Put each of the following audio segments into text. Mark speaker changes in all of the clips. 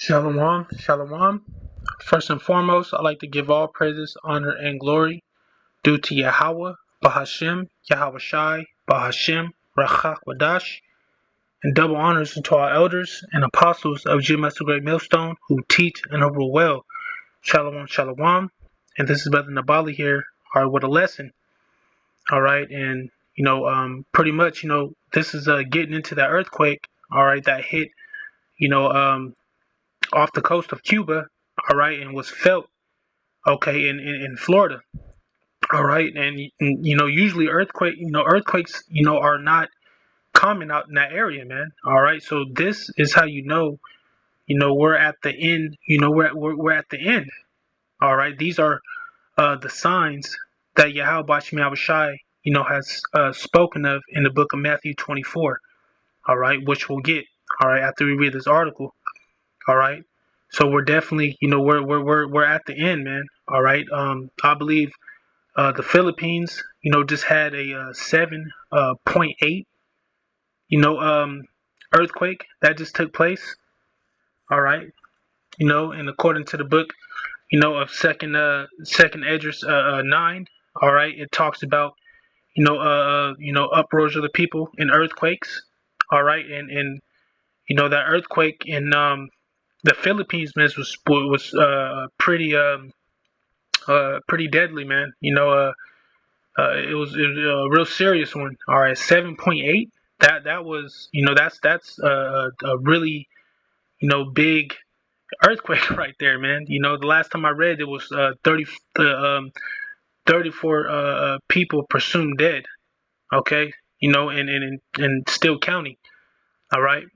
Speaker 1: Shalom, shalom. First and foremost, I'd like to give all praises, honor, and glory due to Yahweh, Bahashem, Yahweh Shai, Bahashem, Rachak Wadash, and double honors to our elders and apostles of GMS Great Millstone who teach and who rule well. Shalom, shalom. And this is Brother Nabali here, all right, with a lesson. All right, and pretty much, this is getting into that earthquake, all right, that hit, you know, um, off the coast of Cuba, all right, and was felt, okay, in Florida, all right, and usually earthquakes, are not common out in that area, man, all right. So this is how we're at the end, we're at the end, all right. These are the signs that Yahweh Bashim Yahushai, has spoken of in the book of Matthew 24, all right, which we'll get, all right, after we read this article. All right. So we're definitely, we're at the end, man. All right. I believe the Philippines, just had a 7.8, earthquake that just took place. All right. And according to the book, of second Esdras 9. All right. It talks about, uproars of the people in earthquakes. All right. And that earthquake in the Philippines, man, was pretty deadly, man. It was a real serious one. All right, 7.8. That was, that's a really, big earthquake right there, man. The last time I read it was 34 people presumed dead. Okay, in Still County. All right.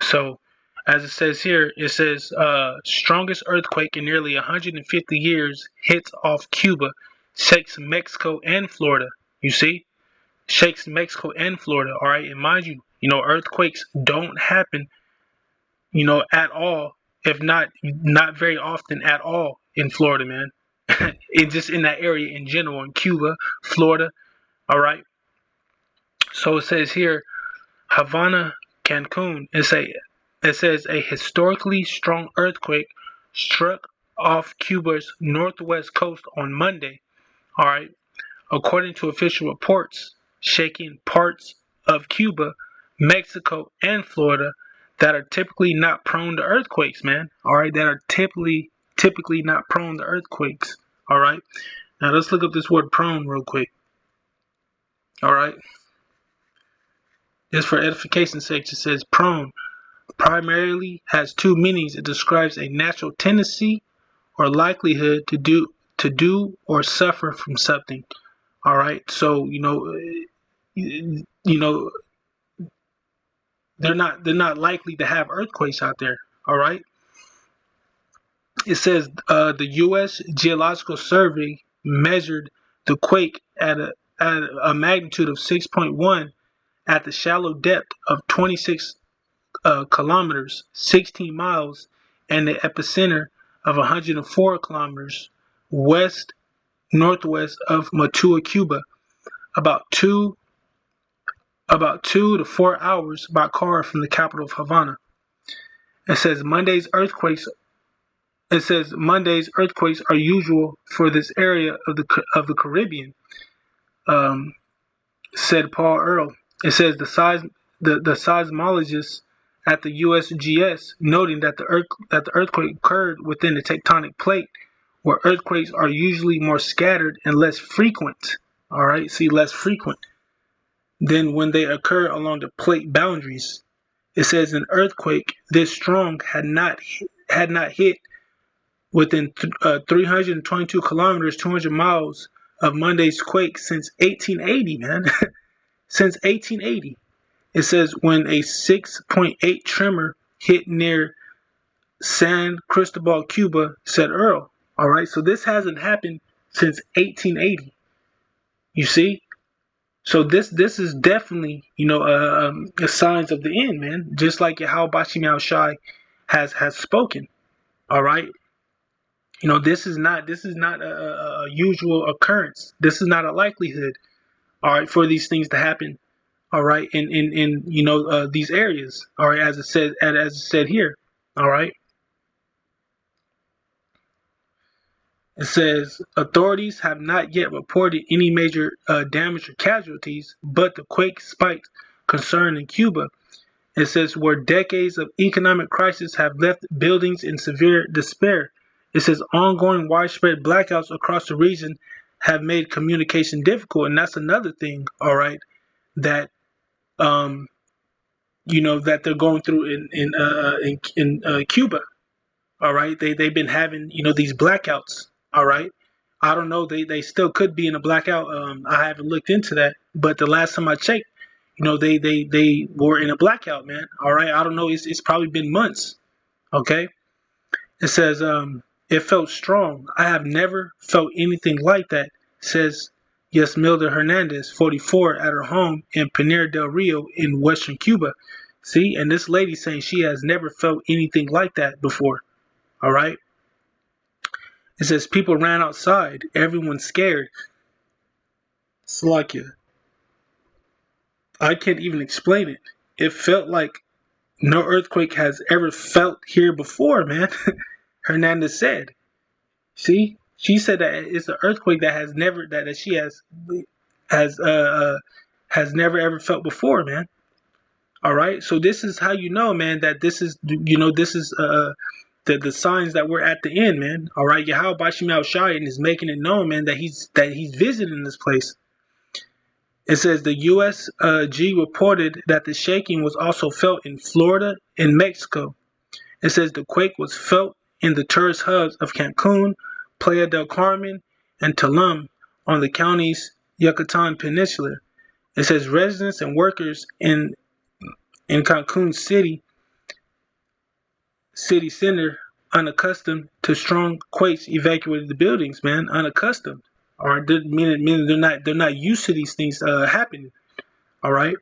Speaker 1: So, as it says here, it says strongest earthquake in nearly 150 years hits off Cuba, shakes Mexico and Florida. You see, shakes Mexico and Florida. All right, and mind you, earthquakes don't happen, at all, if not very often at all in Florida, man. It's just in that area in general, in Cuba, Florida. All right. So it says here, Havana, Cancun. It says a historically strong earthquake struck off Cuba's northwest coast on Monday. All right, according to official reports, shaking parts of Cuba, Mexico, and Florida that are typically not prone to earthquakes, man. All right, that are typically not prone to earthquakes. All right, now let's look up this word prone real quick. All right, just for edification's sake, it says prone primarily has two meanings. It describes a natural tendency or likelihood to do or suffer from something. All right, so they're not likely to have earthquakes out there. All right, it says the U.S. Geological Survey measured the quake at a magnitude of 6.1 at the shallow depth of 26 kilometers, 16 miles, and the epicenter of 104 kilometers west northwest of Matua, Cuba, about two to 4 hours by car from the capital of Havana. It says Monday's earthquakes are usual for this area of the Caribbean, um, said Paul Earl. It says the seismologist at the USGS noting that the earthquake occurred within the tectonic plate, where earthquakes are usually more scattered and less frequent. All right, see, less frequent than when they occur along the plate boundaries. It says an earthquake this strong had not hit within 322 kilometers, 200 miles of Monday's quake since 1880, man. Since 1880. It says when a 6.8 tremor hit near San Cristobal, Cuba, said Earl. All right, so this hasn't happened since 1880. You see? So this is definitely, signs of the end, man. Just like how Bashim Shai has spoken. All right. This is not a usual occurrence. This is not a likelihood. All right, for these things to happen. All right, in these areas. All right, as it said here. All right. It says authorities have not yet reported any major damage or casualties, but the quake spiked concern in Cuba. It says where decades of economic crisis have left buildings in severe despair. It says ongoing widespread blackouts across the region have made communication difficult, and that's another thing. All right, that um, that they're going through in Cuba. All right, they've been having these blackouts. All right, I don't know. They still could be in a blackout. I haven't looked into that, but the last time I checked, they were in a blackout, man. All right, I don't know. It's probably been months. Okay, it says it felt strong. I have never felt anything like that. Says Yesmilda Hernandez, 44, at her home in Pinar del Rio in western Cuba. See, and this lady saying she has never felt anything like that before. All right. It says people ran outside. Everyone's scared. Slovakia. I can't even explain it. It felt like no earthquake has ever felt here before, man. Hernandez said. See, she said that it's an earthquake that has never that she has has never ever felt before, man. All right. So this is how you know, man, that this is the signs that we're at the end, man. All right, Yahweh Bashim Al Shayan is making it known, man, that he's visiting this place. It says the USG reported that the shaking was also felt in Florida and Mexico. It says the quake was felt in the tourist hubs of Cancun, Playa del Carmen, and Tulum on the county's Yucatan Peninsula. It says residents and workers in Cancun city center, unaccustomed to strong quakes, evacuated the buildings, man. Unaccustomed. All right, meaning they're not used to these things happening. All right.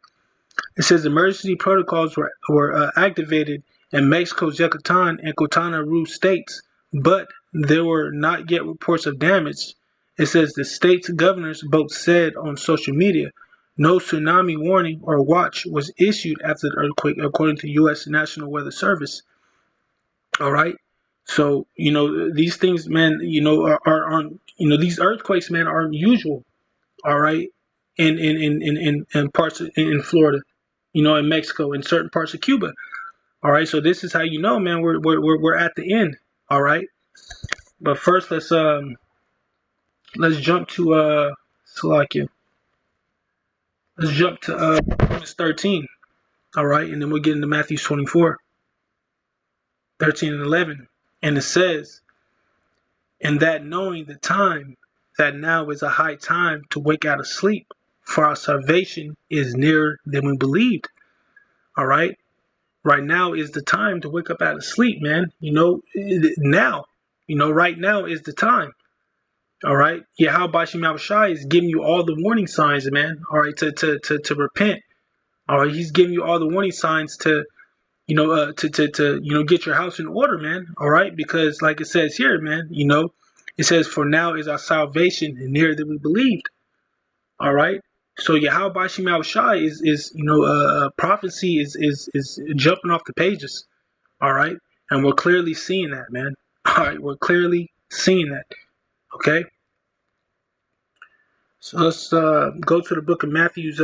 Speaker 1: It says emergency protocols were activated in Mexico's Yucatan and Quintana Roo states, but there were not yet reports of damage. It says the state's governors both said on social media no tsunami warning or watch was issued after the earthquake, according to U.S. National Weather Service. All right. So, these things, man, aren't, these earthquakes, man, are unusual. All right. In parts in Florida, in Mexico, in certain parts of Cuba. All right. So this is how you know, man, we're at the end. All right. But first, let's jump to Slovakia. Let's jump to Romans 13. All right. And then we'll get into Matthew 24, 13 and 11. And it says, and that knowing the time, that now is a high time to wake out of sleep, for our salvation is nearer than we believed. All right. Right now is the time to wake up out of sleep, man. Now, right now is the time. All right. Yahweh Bashim Shai is giving you all the warning signs, man. All right. To repent. All right. He's giving you all the warning signs to get your house in order, man. All right. Because like it says here, man, it says, for now is our salvation nearer than we believed. All right. So Yahweh Bashim Al Shai is prophecy is jumping off the pages. All right. And we're clearly seeing that, man. All right. We're clearly seeing that. Okay. So let's go to the book of Matthew's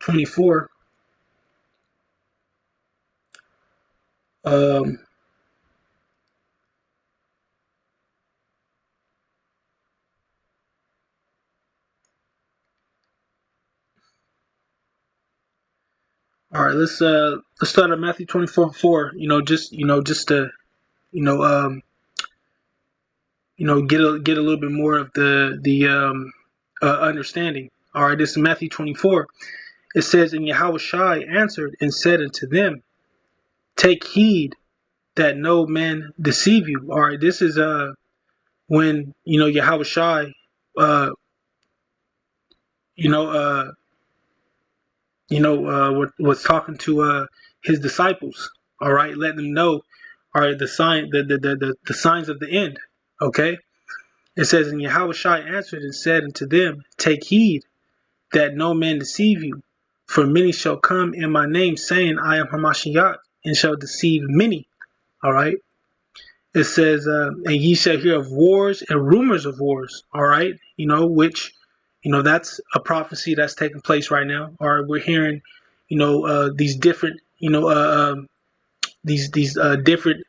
Speaker 1: 24. All right, let's start at Matthew 24:4. Just to get a little bit more of the understanding. All right, this is Matthew 24. It says, and Yahweh Shai answered and said unto them, take heed that no man deceive you. All right, this is when Yahweh Shai was talking to his disciples. All right, letting them know, all right, the signs of the end. Okay, it says, and Yahweh Shai answered and said unto them, take heed that no man deceive you, for many shall come in my name, saying, I am Hamashiach, and shall deceive many. All right. It says, and ye shall hear of wars and rumors of wars. All right, which, that's a prophecy that's taking place right now. All right, we're hearing, these different, these different,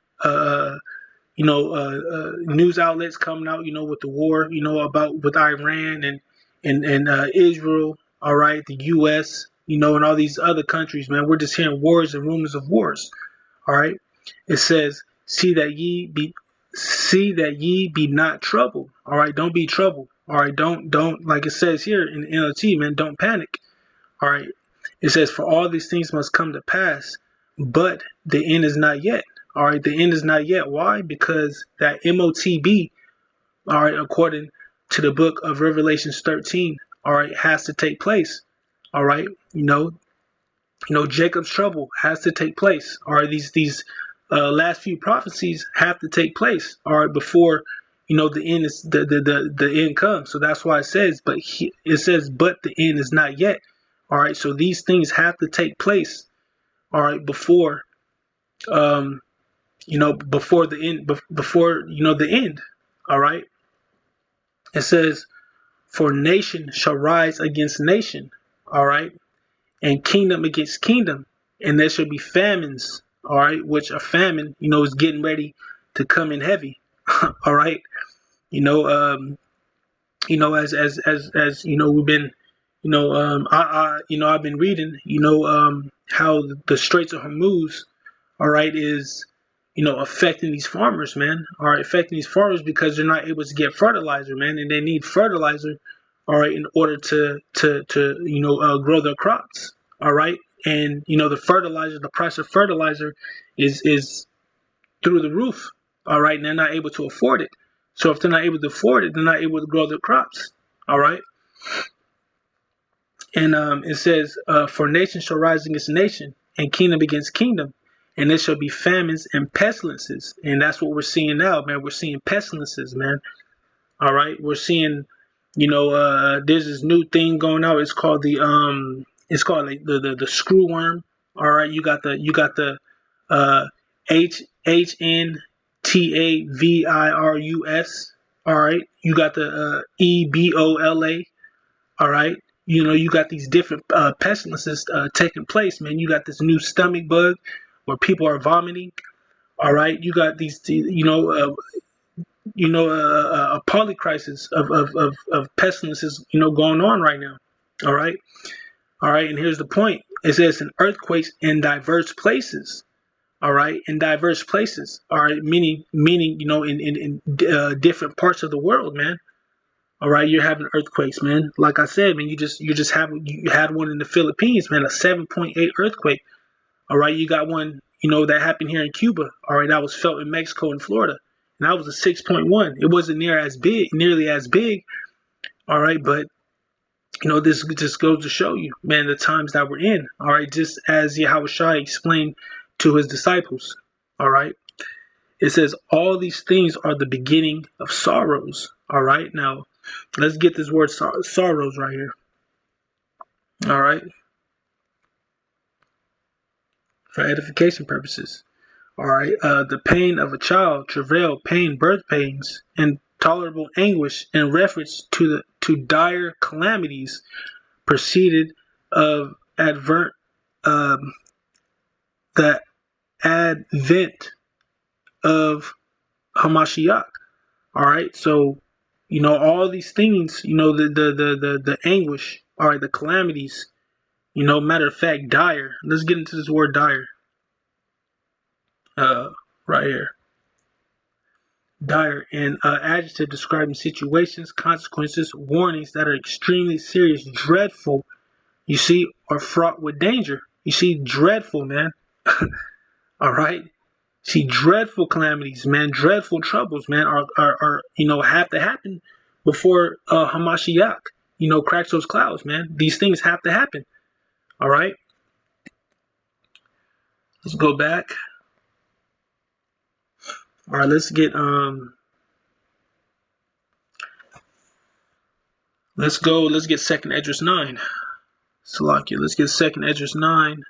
Speaker 1: news outlets coming out, with the war, about with Iran and Israel. All right, the U.S. And all these other countries, man. We're just hearing wars and rumors of wars. All right. It says, see that ye be not troubled. All right, don't be troubled. All right, don't like it says here in the NLT, man, don't panic. All right. It says, for all these things must come to pass, but the end is not yet. All right, the end is not yet. Why? Because that MOTB, all right, according to the book of Revelations 13, all right, has to take place. All right, Jacob's trouble has to take place. All right, these last few prophecies have to take place. All right, before the end is the end comes. So that's why it says, but the end is not yet. All right, so these things have to take place. All right, before before the end, before the end. All right, it says, for nation shall rise against nation. All right, and kingdom against kingdom, and there shall be famines. All right, which a famine, is getting ready to come in heavy. All right, as we've been, I've been reading, how the Straits of Hormuz, all right, is affecting these farmers, man. All right, affecting these farmers because they're not able to get fertilizer, man, and they need fertilizer, all right, in order to grow their crops. All right, and the price of fertilizer is through the roof. All right, and they're not able to afford it. So if they're not able to afford it, they're not able to grow their crops. All right. And it says, for nation shall rise against nation, and kingdom against kingdom, and there shall be famines and pestilences. And that's what we're seeing now, man. We're seeing pestilences, man. All right. We're seeing, there's this new thing going out. It's called it's called like the screw worm. All right. You got the HNTAVIRUS. All right. You got the Ebola. All right. You got these different pestilences taking place, man. You got this new stomach bug where people are vomiting. All right. You got these, a polycrisis of pestilences, going on right now. All right. All right. And here's the point. It says an earthquakes in diverse places. All right. In diverse places. All right. Meaning, in different parts of the world, man. All right, you're having earthquakes, man. Like I said, man, you had one in the Philippines, man, a 7.8 earthquake. All right, you got one, that happened here in Cuba. All right, that was felt in Mexico and Florida, and that was a 6.1. It wasn't nearly as big. All right, but this just goes to show you, man, the times that we're in. All right, just as Yahushua explained to his disciples. All right, it says all these things are the beginning of sorrows. All right, now let's get this word sorrows right here. All right, for edification purposes. All right, the pain of a child, travail, pain, birth pains, intolerable anguish in reference to dire calamities preceded of the advent of Hamashiach. All right, so all these things, the anguish, all right, the calamities, matter of fact, dire. Let's get into this word dire. Right here. Dire, an adjective describing situations, consequences, warnings that are extremely serious, dreadful, you see, or fraught with danger. You see, dreadful, man. All right. See, dreadful calamities, man, dreadful troubles, man, are have to happen before Hamashiach, cracks those clouds, man. These things have to happen. All right. Let's go back. All right, let's get let's get second Esdras 9. Salakia, let's get second Esdras 9.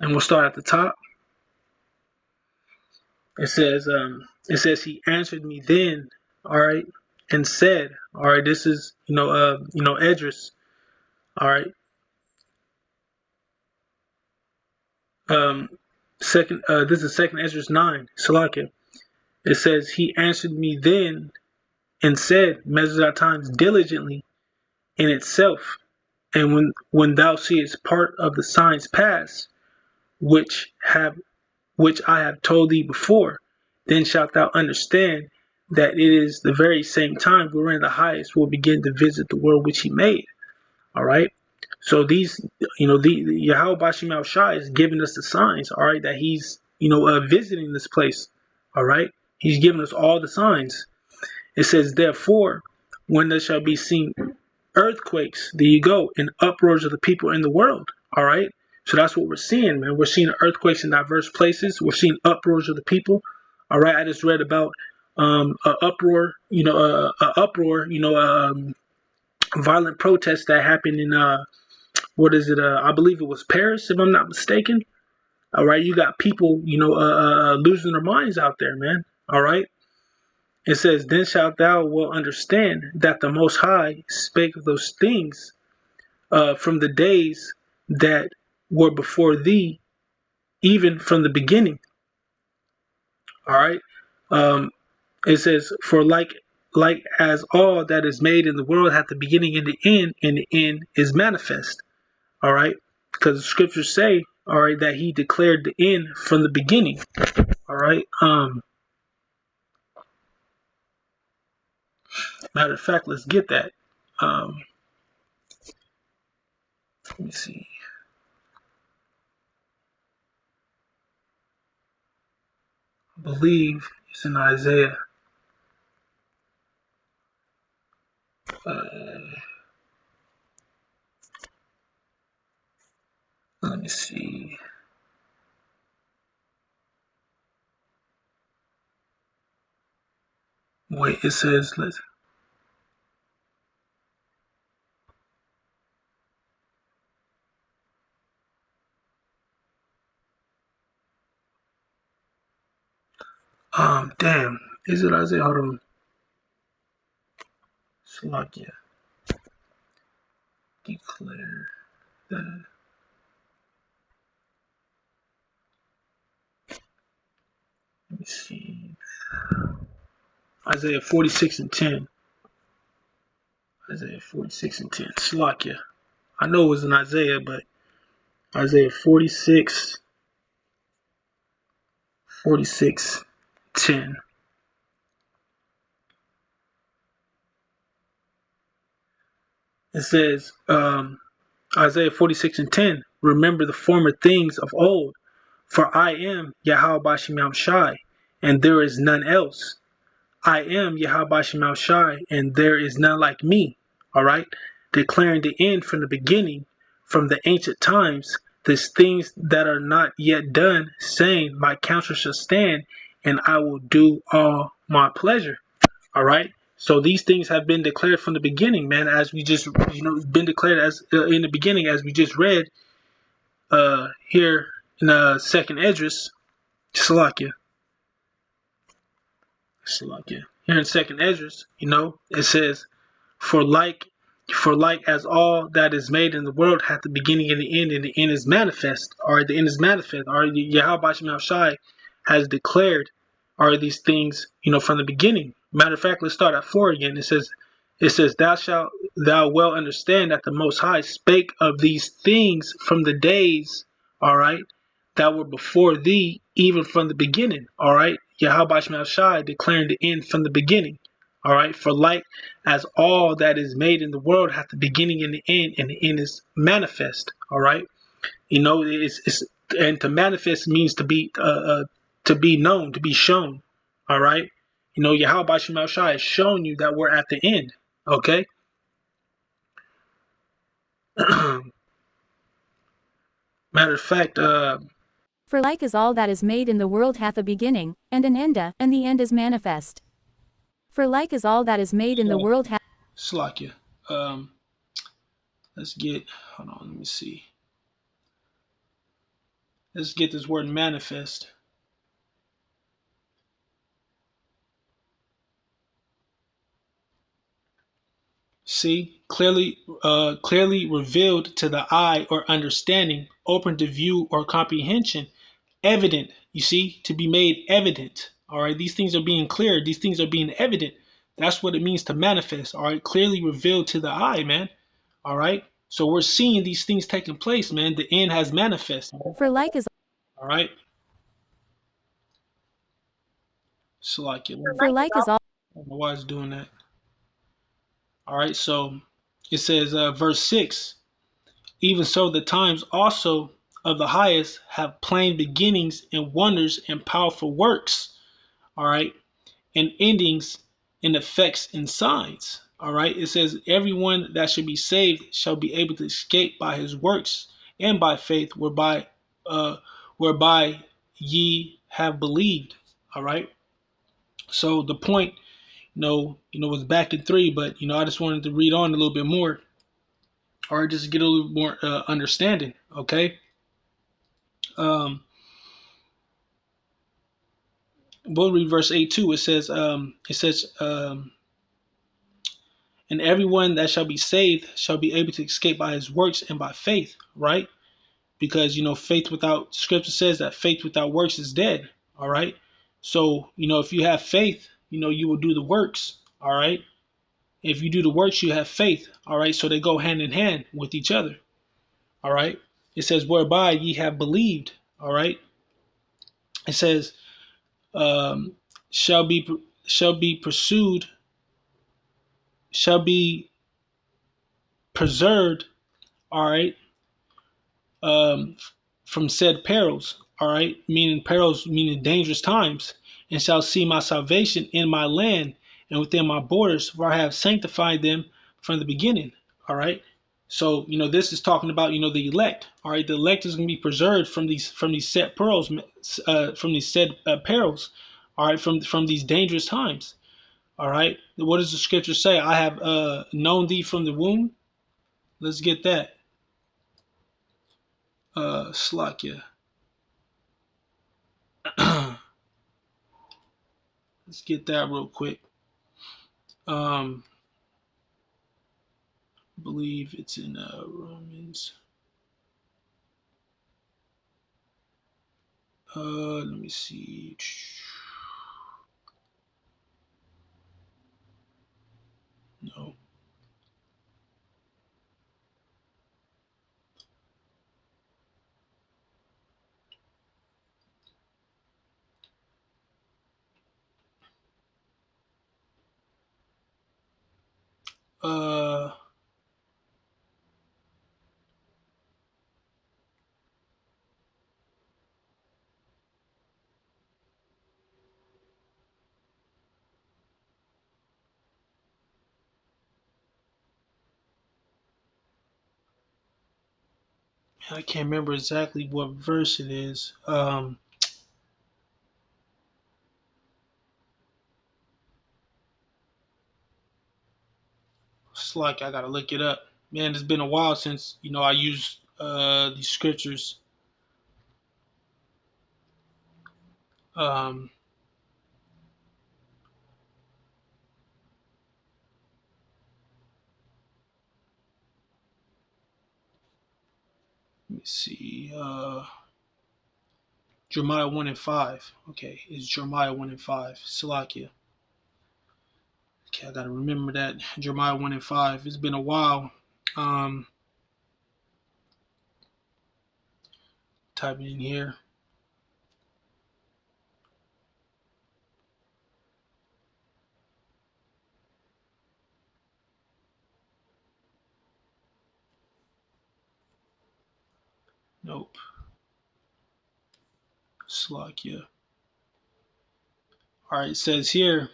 Speaker 1: And we'll start at the top. it says he answered me then, all right, and said, all right, this is Esdras, all right, um, second this is second Esdras 9, Salakia. It says he answered me then and said, measure thy times diligently in itself, and when thou seest part of the signs pass, which have which I have told thee before, then shalt thou understand that it is the very same time wherein the highest will begin to visit the world which he made. All right. So these, the Yahweh Bashim Al Shai is giving us the signs, all right, that he's, visiting this place. All right. He's giving us all the signs. It says, therefore, when there shall be seen earthquakes, there you go, and uproars of the people in the world. All right. So that's what we're seeing, man. We're seeing earthquakes in diverse places. We're seeing uproars of the people. All right. I just read about a uproar, violent protests that happened in what is it? I believe it was Paris, if I'm not mistaken. All right. You got people, losing their minds out there, man. All right. It says, then shalt thou will understand that the Most High spake of those things from the days that were before thee, even from the beginning. All right. Um, it says, for like as all that is made in the world hath the beginning and the end is manifest. All right. Because the scriptures say, all right, that he declared the end from the beginning. All right. Matter of fact, let's get that. Let me see. I believe it's in Isaiah. Let me see. Wait, it says damn. Is it Isaiah? Hold on. Slovakia. Declare that. Let me see. Isaiah 46 and 10. Isaiah 46 and 10. Slovakia. I know it was in Isaiah, but Isaiah 46, 46, 10. It says, Isaiah 46 and 10, remember the former things of old, for I am Yahweh Bashim Shai, and there is none else. I am Yahweh Bashim Shai, and there is none like me. All right? Declaring the end from the beginning, from the ancient times, these things that are not yet done, saying, my counsel shall stand, and I will do all my pleasure. All right. So these things have been declared from the beginning, man. As we just, been declared as in the beginning, as we just read here in Second Esdras, Salakia, Here in Second Esdras, it says, "For like as all that is made in the world hath the beginning and the end is manifest." Or the end is manifest. Or Yahweh Bashim Shai has declared are these things, from the beginning. Matter of fact, let's start at 4 again. It says, thou well understand that the Most High spake of these things from the days, all right, that were before thee, even from the beginning, all right. Yahweh Shema Shai declaring the end from the beginning, all right. For like as all that is made in the world hath the beginning and the end is manifest, all right. It's and to manifest means to be known, to be shown, all right. Yahweh Shema Shai has shown you that we're at the end, okay. Matter of fact,
Speaker 2: For like as all that is made in the world hath a beginning, and an end, and the end is manifest. For like as all that is made in the world hath...
Speaker 1: Slakia. Let's get, hold on, let me see. Let's get this word manifest. See, clearly revealed to the eye or understanding, open to view or comprehension, evident. You see, to be made evident. All right, these things are being clear. These things are being evident. That's what it means to manifest. All right, clearly revealed to the eye, man. All right, so we're seeing these things taking place, man. The end has manifested.
Speaker 2: For like is
Speaker 1: All right, so like it.
Speaker 2: for like is all
Speaker 1: I don't know why it's doing that. All right, so it says, verse 6, even so the times also of the highest have plain beginnings and wonders and powerful works, all right, and endings and effects and signs. All right, it says, everyone that should be saved shall be able to escape by his works and by faith, whereby ye have believed. All right, so the point, was back in 3, but I just wanted to read on a little bit more, or just get a little more understanding. Okay. Um, we'll read verse 8 too. It says, and everyone that shall be saved shall be able to escape by his works and by faith, right? Because faith without, scripture says that faith without works is dead. All right. So if you have faith, you will do the works. All right. If you do the works, you have faith. All right. So they go hand in hand with each other. All right. It says, whereby ye have believed. All right. It says, um, shall be pursued, shall be preserved. All right. Um, from said perils. All right. Meaning perils, meaning dangerous times, and shall see my salvation in my land and within my borders, for I have sanctified them from the beginning. All right. So this is talking about the elect. All right, the elect is going to be preserved from these set pearls, from these said perils. All right, from these dangerous times. All right, what does the scripture say? I have known thee from the womb. Let's get that. Slakia. Let's get that real quick. I believe it's in Romans. Let me see. No. I can't remember exactly what verse it is. It's like I gotta look it up. Man, it's been a while since I used these scriptures. Um, Let me see. Jeremiah 1 and 5. Okay, it's Jeremiah 1 and 5. Salakia. Okay, I gotta remember that. Jeremiah 1 and 5. It's been a while. Type it in here. Nope. Slakia. Alright, it says here,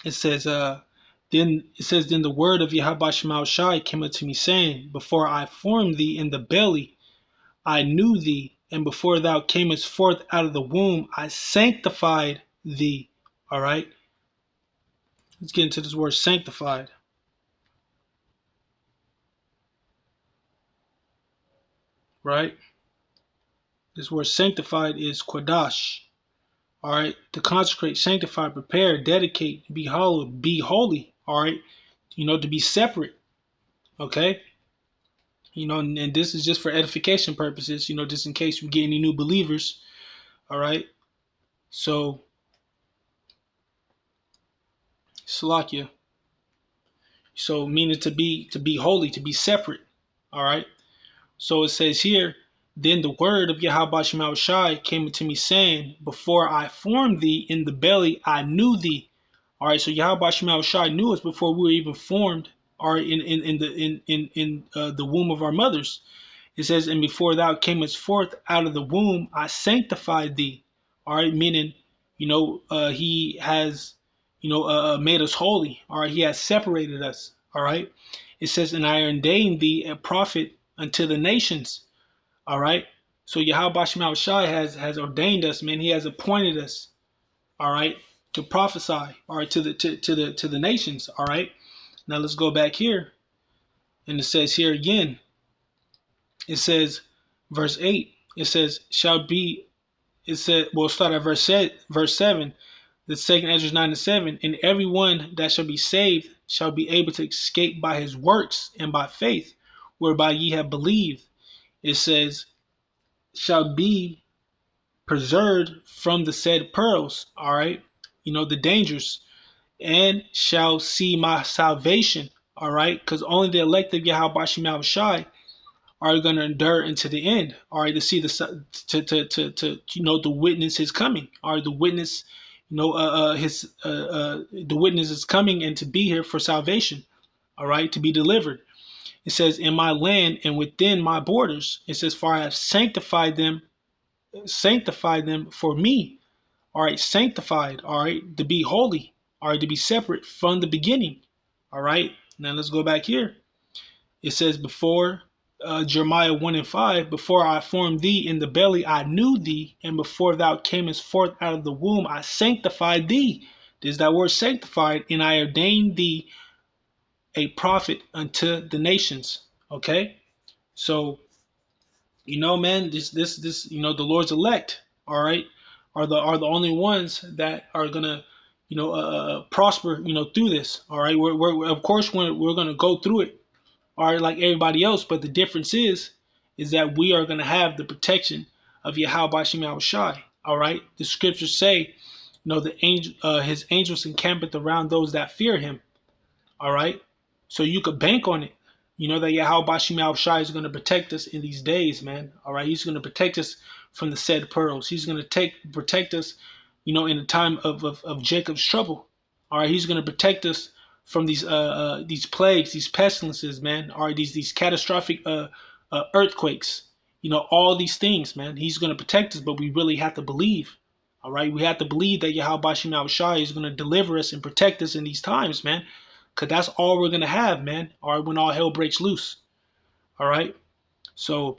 Speaker 1: then the word of Yahweh Shema Shai came unto me, saying, before I formed thee in the belly, I knew thee, and before thou camest forth out of the womb, I sanctified thee. Alright? Let's get into this word sanctified. Right? This word sanctified is Kodash. All right, to consecrate, sanctify, prepare, dedicate, be hallowed, be holy. All right, to be separate. Okay. And this is just for edification purposes, just in case we get any new believers. All right. So, Salakia. So meaning to be holy, to be separate. All right. So it says here, then the word of Yahweh Shema Shai came to me saying, before I formed thee in the belly, I knew thee. All right. So Yahweh Shema Shai knew us before we were even formed, or in the womb of our mothers. It says, and before thou camest forth out of the womb, I sanctified thee. All right, meaning, he has, made us holy. All right, he has separated us. All right. It says, and I ordained thee a prophet unto the nations. All right. So Yahweh Shema Shai has ordained us, man. He has appointed us. All right, to prophesy. All right, to the nations. All right. Now let's go back here, and it says here again. It says, verse 8, it says, shall be, it said, we'll start at verse 7, the second Ezra 9 and 7, and everyone that shall be saved shall be able to escape by his works and by faith, whereby ye have believed. It says, shall be preserved from the said pearls, all right, the dangers, and shall see my salvation, all right, because only the elect of Yahweh Shema Shai are going to endure into the end, all right, to see to witness his coming, all right, the witness, the witness is coming and to be here for salvation, all right, to be delivered. It says, in my land and within my borders, it says, for I have sanctified them for me, all right, sanctified, all right, to be holy, all right, to be separate from the beginning, all right. Now let's go back here. It says, before Jeremiah 1 and 5, before I formed thee in the belly, I knew thee, and before thou camest forth out of the womb, I sanctified thee. There's that word sanctified, and I ordained thee a prophet unto the nations. Okay, so man, this the Lord's elect, all right, are the only ones that are gonna prosper through this. All right, we're of course we're gonna go through it, are like everybody else, but the difference is that we are going to have the protection of Yahweh Shema Shai. All right, the scriptures say, the angel, his angels encampeth around those that fear him. All right, so you could bank on it. That Yahweh Shema Shai is going to protect us in these days, man. All right, he's going to protect us from the said pearls. He's going to protect us, in the time of Jacob's trouble. All right, he's going to protect us from these plagues, these pestilences, man, or these catastrophic earthquakes, all these things, man. He's going to protect us, but we really have to believe. All right, we have to believe that Yahweh Shema Shai is going to deliver us and protect us in these times, man, because that's all we're going to have, man. All right, when all hell breaks loose. All right, so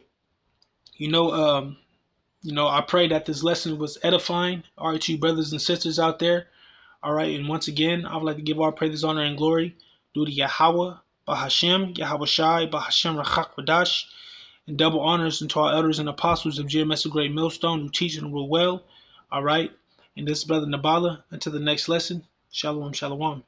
Speaker 1: I pray that this lesson was edifying, all right, to you brothers and sisters out there. All right, and once again, I would like to give all praise, honor, and glory due to Yahweh, Bahashem, Yahweh Shai, Bahashem Rachak Wadash, and double honors unto our elders and apostles of GMS Great Millstone who teach and rule well. All right, and this is Brother Nabala. Until the next lesson, Shalom, Shalom.